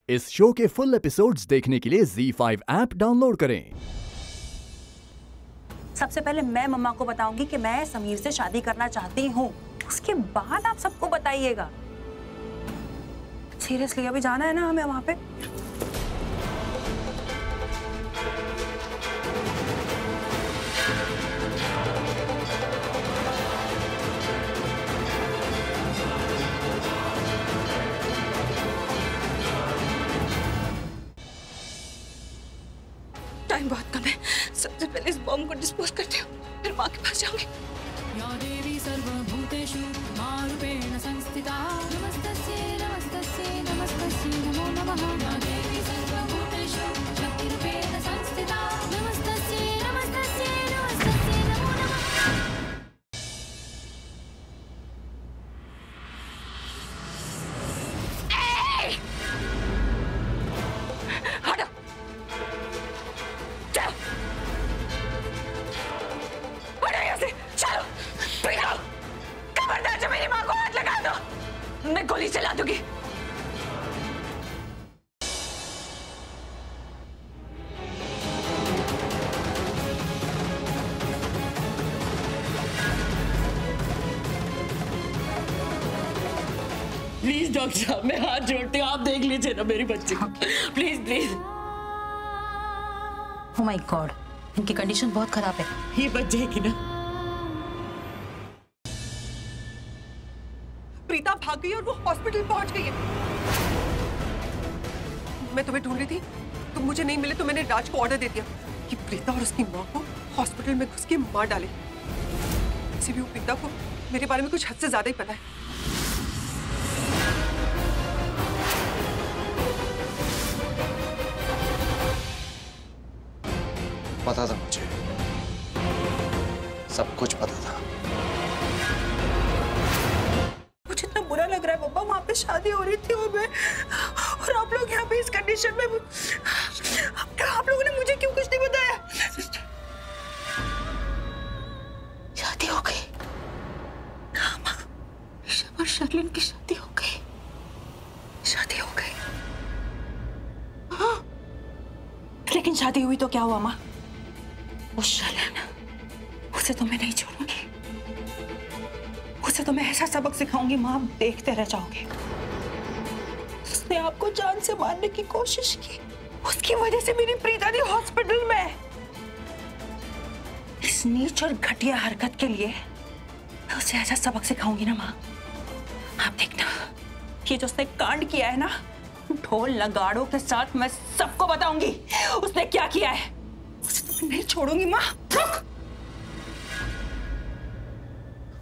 इस शो के full episodes देखने के लिए ZEE5 ऐप डाउनलोड करें। सबसे पहले मैं मम्मा को बताऊंगी कि मैं समीर से शादी करना चाहती हूँ, उसके बाद आप सबको बताइएगा। सीरियसली अभी जाना है ना हमें वहां पे। टाइम बहुत कम है, सबसे पहले इस बॉम्ब को डिस्पोज करती हूँ, फिर माँ के पास जाऊंगी। या देवी सर्वभूतेषु मारूपेण संस्थिता नमस्तस्यै नमस्तस्यै नमस्तस्यै नमो नमः। या देवी सर्वभूतेषु शक्तिरूपेण संस्थिता नमस्तस्यै नमस्तस्यै नमस्तस्यै नमो नमः। हटो, जाओ, हटो यहाँ से, चलो, पीछे, खबरदार जो मेरी माँ को हाथ लगा दो, मैं गोली चला दूंगी। प्लीज डॉक्टर साहब, मैं हाथ जोड़ती हूँ, आप देख लीजिए ना मेरी बच्ची को, please please. Oh my God, इनकी कंडीशन बहुत खराब है। ये बच जाएगी ना? प्रीता भाग गई और वो हॉस्पिटल पहुंच गई है। मैं तुम्हें ढूंढ रही थी, तुम मुझे नहीं मिले तो मैंने राज को ऑर्डर दे दिया कि प्रीता और उसकी माँ को हॉस्पिटल में घुस के मार डाले। इसी भी प्रीता को मेरे बारे में कुछ हद से ज्यादा ही पता है। पता था मुझे, सब कुछ पता था। मुझे इतना बुरा लग रहा है पापा, वहां पे शादी हो रही थी और आप लोग यहाँ पे इस कंडीशन में। आप लोगों ने मुझे क्यों कुछ नहीं बताया? शादी हो गई, ऋषभ और शर्लिन की शादी हो गई। शादी हो गई? हाँ, लेकिन शादी हुई तो क्या हुआ माँ? उस शर्लिन, उसे तो मैं नहीं छोड़ूंगी, उसे तो मैं ऐसा सबक सिखाऊंगी माँ, आप देखते रह जाओगे। उसने आपको जान से मारने की कोशिश की, उसकी वजह से मेरी प्रीता थी हॉस्पिटल में। इस नीच और घटिया हरकत के लिए मैं उसे ऐसा सबक सिखाऊंगी ना माँ, आप देखना। ये जो उसने कांड किया है ना, ढोल नगाड़ों के साथ मैं सबको बताऊंगी उसने क्या किया है। उसे तो मैं नहीं छोड़ूंगी माँ। रुक!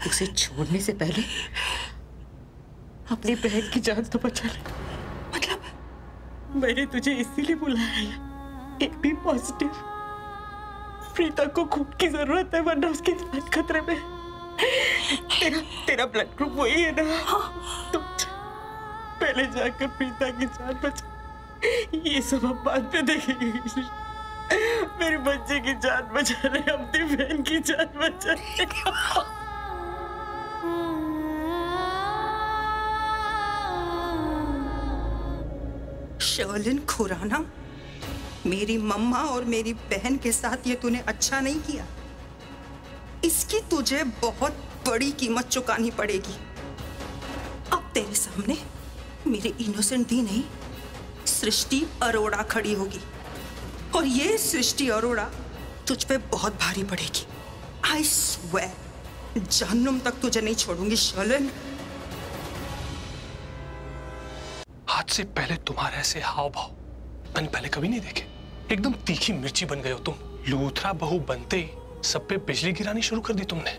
उसे छोड़ने से पहले अपनी बहन की जान तो बचा ले। मतलब मैंने तुझे इसीलिए बुलाया है, एक भी पॉजिटिव। प्रीता को खून की जरूरत है, वरना उसकी जान खतरे में। तेरा ब्लड ग्रुप वही है ना? तुम पहले जाकर प्रीता की जान बचा, ये सब हम बाद में देखेंगे। मेरी बच्चे की जान बचा रहे, अपनी बहन की जान बचा रहे। शर्लिन खुराना, मेरी मम्मा और मेरी बहन के साथ ये तूने अच्छा नहीं किया। इसकी तुझे बहुत बड़ी कीमत चुकानी पड़ेगी। अब तेरे सामने मेरी इनोसेंट दी नहीं, सृष्टि अरोड़ा खड़ी होगी, और ये सृष्टि अरोड़ा तुझ पे बहुत भारी पड़ेगी। आई स्वेयर, जहन्नुम तक तुझे नहीं छोड़ूंगी शर्लिन। आज से पहले तुम्हारे ऐसे हाव भाव मैंने पहले कभी नहीं देखे। एकदम तीखी मिर्ची बन गए हो तुम। लूथरा बहू बनते ही सब पे बिजली गिरानी शुरू कर दी तुमने।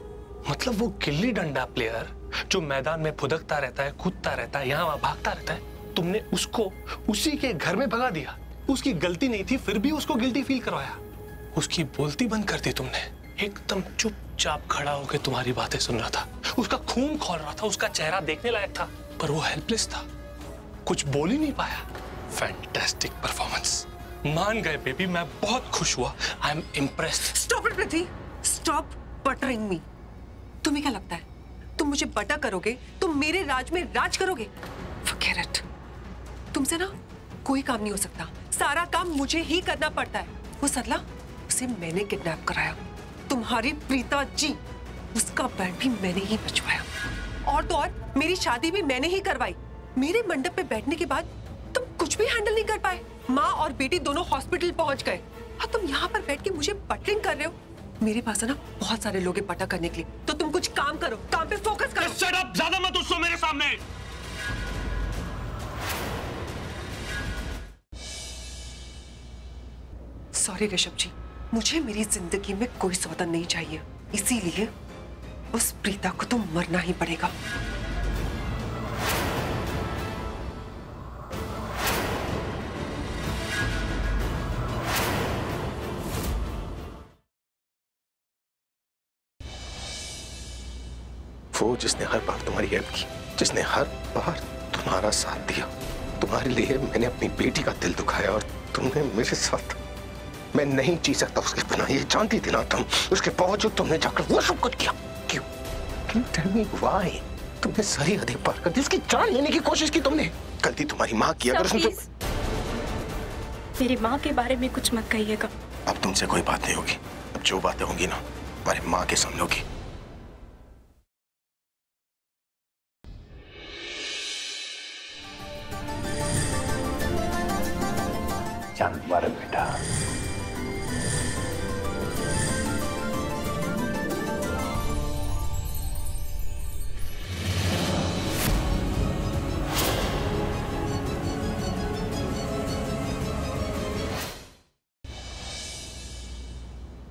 मतलब वो गिल्ली डंडा प्लेयर जो मैदान में फुदकता रहता है, कूदता रहता है, यहाँ वहां भागता रहता है, तुमने उसको उसी के घर में भगा दिया। उसकी गलती नहीं थी, फिर भी उसको गिल्टी फील करवाया। उसकी बोलती बंद कर दी तुमने। एकदम चुपचाप खड़ा होकर तुम्हारी बातें सुन रहा था। उसका खून खौल रहा था, उसका चेहरा देखने लायक था, पर वो हेल्पलेस था, कुछ बोल ही नहीं पाया। फैंटास्टिक परफॉर्मेंस, मान गए बेबी, मैं बहुत खुश हुआ। I am impressed. Stop it Preeti, stop buttering me. तुम्हें क्या लगता है तुम मुझे बटा करोगे, तुम मेरे राज में राज करोगे? Forget it. तुमसे ना कोई काम नहीं हो सकता। सारा काम मुझे ही करना पड़ता है। वो सरला, उसे मैंने किडनैप कराया। तुम्हारी प्रीता जी, उसका बैंड भी मैंने ही बचवाया। और तो और मेरी शादी भी मैंने ही करवाई। मेरे मंडप पे बैठने के बाद तुम कुछ भी हैंडल नहीं कर पाए। माँ और बेटी दोनों हॉस्पिटल पहुंच गए और तुम यहाँ पर बैठ के मुझे बटरिंग कर रहे हो। मेरे पास है ना बहुत सारे लोग हैं पता करने के लिए, तो तुम कुछ काम करो, काम पे फोकस करो। शट अप, ज्यादा मत उछलो मेरे सामने। सॉरी ऋषभ जी, मुझे मेरी जिंदगी में कोई सौदा नहीं चाहिए, इसीलिए उस प्रीता को तो मरना ही पड़ेगा। वो जिसने हर बार तुम्हारी हेल्प की, जिसने हर बार तुम्हारा साथ दिया, तुम्हारे लिए मैंने अपनी बेटी का दिल दुखाया और तुमने मेरे साथ। मैं नहीं जी सकता उसके बिना, ये जानती थी ना तुम। उसके बावजूद तुमने जाकर वो सब कुछ किया। क्यों? Tell me why? तुमने सारी हदें पार कर दी, उसकी जान लेने की कोशिश की तुमने। गलती तुम्हारी माँ की। अगर उसने मेरी माँ के बारे में कुछ मत कहिएगा। अब तुमसे कोई बात नहीं होगी। अब जो बातें होंगी ना हमारी माँ के सामने होगी। चांद मुबारक बेटा।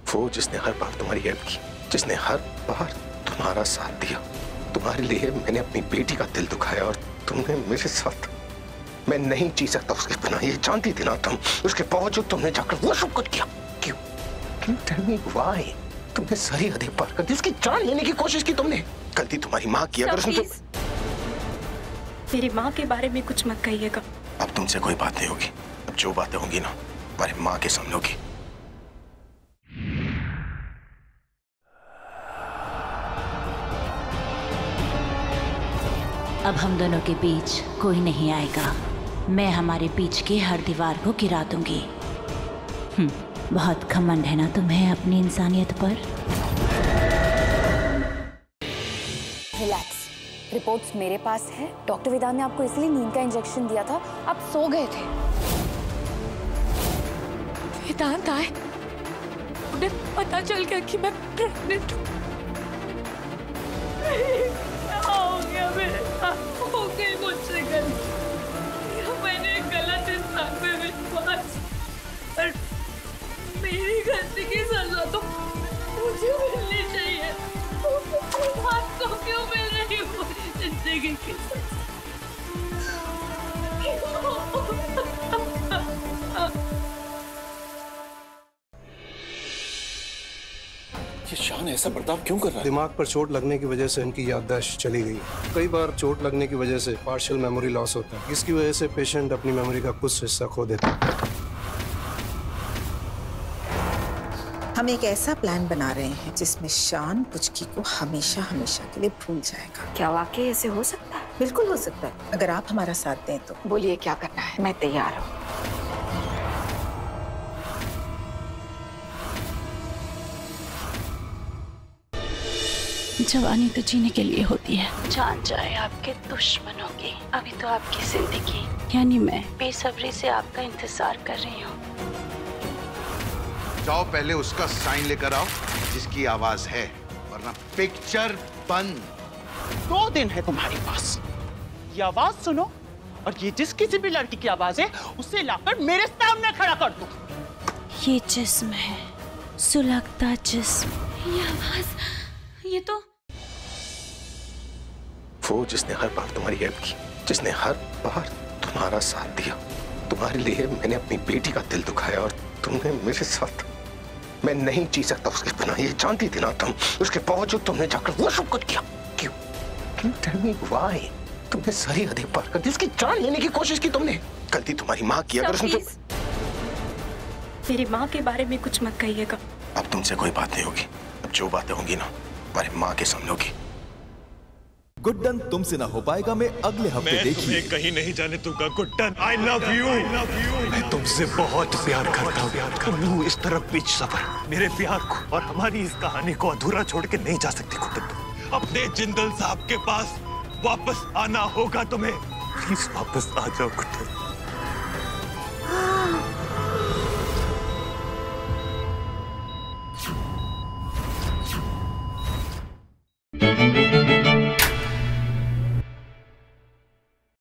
वो जिसने हर बार तुम्हारी हेल्प की, जिसने हर बार तुम्हारा साथ दिया, तुम्हारे लिए मैंने अपनी बेटी का दिल दुखाया और तुमने मेरे साथ। मैं नहीं जी सकता उसके बिना, ये जानती थी ना तुम। उसके बावजूद तुमने जाकर वो सब कुछ किया। क्यों? Tell me why? तुमने सारी हदें पार कर दी, उसकी जान लेने की कोशिश की तुमने। गलती तुम्हारी माँ की। अगर उसने मेरी माँ के बारे में कुछ मत कहिएगा। अब तुमसे कोई बात नहीं होगी। अब जो बातें होंगी ना हमारी माँ के सामने होगी। अब हम दोनों के बीच कोई नहीं आएगा। मैं हमारे बीच की हर दीवार को गिरा दूंगी। बहुत घमंड है ना तुम्हें अपनी इंसानियत पर? रिलैक्स, रिपोर्ट्स मेरे पास है। डॉक्टर वेदांत ने आपको इसलिए नींद का इंजेक्शन दिया था, आप सो गए थे। वेदांत आए, उन्हें पता चल गया कि मैं प्रेग्नेंट हूँ। हो गया मेरे साथ, हो गई मुझसे गलती। मैंने गलत इंसान पे विश्वास, और मेरी गलती की सजा तो मुझे मिलनी चाहिए। आपको क्यों मिल रही है पूरी जिंदगी की सजा? शान ऐसा बर्ताव क्यों कर रहा है? दिमाग पर चोट लगने की वजह से इनकी याददाश्त चली गई। कई बार चोट लगने की वजह से पार्शियल मेमोरी लॉस होता है। इसकी वजह से पेशेंट अपनी मेमोरी का कुछ हिस्सा खो देता है। हम एक ऐसा प्लान बना रहे हैं जिसमें शान पुचकी को हमेशा हमेशा के लिए भूल जाएगा। क्या वाकई ऐसे हो सकता है? बिल्कुल हो सकता है, अगर आप हमारा साथ दें तो। बोलिए क्या करना है, मैं तैयार हूँ। जवानी तो जीने के लिए होती है। जान जाए आपके दुश्मनों की। अभी तो आपकी जिंदगी यानी मैं बेसब्री से आपका इंतजार कर रही हूँ। जाओ पहले उसका साइन लेकर आओ जिसकी आवाज है, वरना पिक्चर बंद। 2 दिन है तुम्हारे पास, ये आवाज सुनो और ये जिस किसी भी लड़की की आवाज है उसे लाकर मेरे सामने खड़ा कर दो। ये जिस्म है, सुलगता जिस्म। ये आवाज, ये तो वो जिसने हर बार तुम्हारी हेल्प की, जिसने हर बार तुम्हारा साथ दिया, तुम्हारे लिए मैंने अपनी बेटी का दिल दुखाया और तुमने मेरे साथ। मैं नहीं जी सकता उसके बिना, ये जानती थी ना तुम। उसके बावजूद तुमने जाकर वो सब कुछ किया। क्यों? Tell me why? तुमने सारी हदें पार कर दी, उसकी जान लेने की कोशिश की तुमने। गलती तुम्हारी माँ की। अगर उसने मेरी माँ के बारे में कुछ मत कहिएगा। अब तुमसे कोई बात नहीं होगी। अब जो बातें होंगी ना हमारी माँ के सामने होगी। गुड्डन तुमसे ना हो पाएगा मैं अगले हफ्ते मैं देखिए। तुम्हें कहीं नहीं जाने दूंगा गुड्डन। I love you। मैं तुमसे बहुत प्यार करता हूँ। इस तरफ बीच सफर मेरे प्यार को और हमारी इस कहानी को अधूरा छोड़ के नहीं जा सकती गुड्डन। अपने जिंदल साहब के पास वापस आना होगा तुम्हें। प्लीज वापस आ जाओ गुड्डन।